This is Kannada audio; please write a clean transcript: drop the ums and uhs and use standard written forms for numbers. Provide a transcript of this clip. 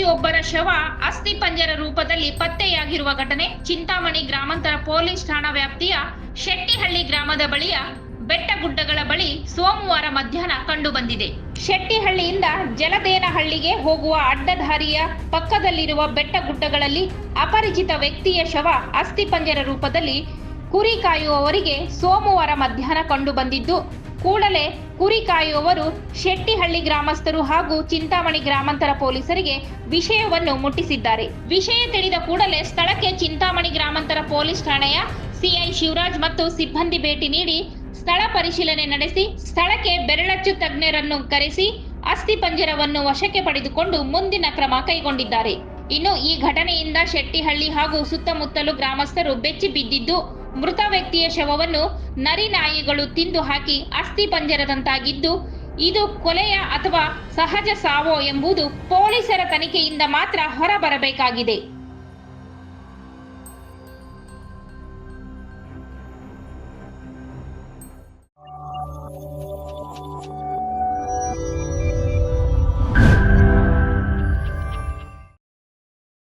ವ್ಯಕ್ತಿಯೊಬ್ಬರ ಶವ ಅಸ್ಥಿಪಂಜರ ರೂಪದಲ್ಲಿ ಪತ್ತೆಯಾಗಿರುವ ಘಟನೆ ಚಿಂತಾಮಣಿ ಗ್ರಾಮಾಂತರ ಪೊಲೀಸ್ ಠಾಣಾ ವ್ಯಾಪ್ತಿಯ ಶೆಟ್ಟಿಹಳ್ಳಿ ಗ್ರಾಮದ ಬಳಿಯ ಬೆಟ್ಟಗುಡ್ಡಗಳ ಬಳಿ ಸೋಮವಾರ ಮಧ್ಯಾಹ್ನ ಕಂಡುಬಂದಿದೆ. ಶೆಟ್ಟಿಹಳ್ಳಿಯಿಂದ ಜಲದೇನಹಳ್ಳಿಗೆ ಹೋಗುವ ಅಡ್ಡದಾರಿಯ ಪಕ್ಕದಲ್ಲಿರುವ ಬೆಟ್ಟಗುಡ್ಡಗಳಲ್ಲಿ ಅಪರಿಚಿತ ವ್ಯಕ್ತಿಯ ಶವ ಅಸ್ಥಿಪಂಜರ ರೂಪದಲ್ಲಿ ಕುರಿ ಕಾಯುವವರಿಗೆ ಸೋಮವಾರ ಮಧ್ಯಾಹ್ನ ಕಂಡುಬಂದಿದ್ದು, ಕೂಡಲೇ ಕುರಿ ಕಾಯುವವರು ಶೆಟ್ಟಿಹಳ್ಳಿ ಗ್ರಾಮಸ್ಥರು ಹಾಗೂ ಚಿಂತಾಮಣಿ ಗ್ರಾಮಾಂತರ ಪೊಲೀಸರಿಗೆ ವಿಷಯವನ್ನು ಮುಟ್ಟಿಸಿದ್ದಾರೆ. ವಿಷಯ ತಿಳಿದ ಕೂಡಲೇ ಸ್ಥಳಕ್ಕೆ ಚಿಂತಾಮಣಿ ಗ್ರಾಮಾಂತರ ಪೊಲೀಸ್ ಠಾಣೆಯ ಸಿಐ ಶಿವರಾಜ್ ಮತ್ತು ಸಿಬ್ಬಂದಿ ಭೇಟಿ ನೀಡಿ ಸ್ಥಳ ಪರಿಶೀಲನೆ ನಡೆಸಿ ಸ್ಥಳಕ್ಕೆ ಬೆರಳಚ್ಚು ತಜ್ಞರನ್ನು ಕರೆಸಿ ಅಸ್ಥಿಪಂಜರವನ್ನು ವಶಕ್ಕೆ ಪಡೆದುಕೊಂಡು ಮುಂದಿನ ಕ್ರಮ ಕೈಗೊಂಡಿದ್ದಾರೆ. ಇನ್ನು ಈ ಘಟನೆಯಿಂದ ಶೆಟ್ಟಿಹಳ್ಳಿ ಹಾಗೂ ಸುತ್ತಮುತ್ತಲು ಗ್ರಾಮಸ್ಥರು ಬೆಚ್ಚಿ ಬಿದ್ದಿದ್ದು, ಮೃತ ವ್ಯಕ್ತಿಯ ಶವವನ್ನು ನರಿ ನಾಯಿಗಳು ತಿಂದು ಹಾಕಿ ಅಸ್ಥಿಪಂಜರದಂತಾಗಿದ್ದು, ಇದು ಕೊಲೆಯ ಅಥವಾ ಸಹಜ ಸಾವೋ ಎಂಬುದು ಪೊಲೀಸರ ತನಿಖೆಯಿಂದ ಮಾತ್ರ ಹೊರಬರಬೇಕಾಗಿದೆ.